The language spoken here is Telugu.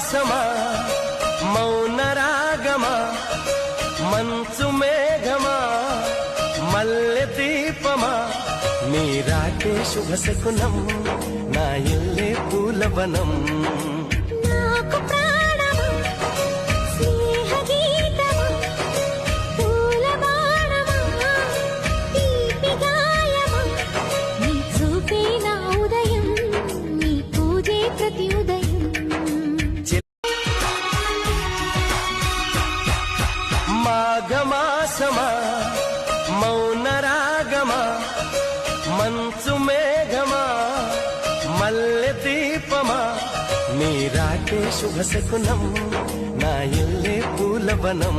మాఘమాసమా మౌన రాగమా మంచు మేఘమా మల్లె దీపమా మీరాకే శుభ శకునం నా ఇల్లే పూలవనం మాఘమాసమా మౌన రాగమా మంచు మేఘమా మల్లె దీపమా మీరాకే శుభ శకునం నా ఇల్లే పూలవనం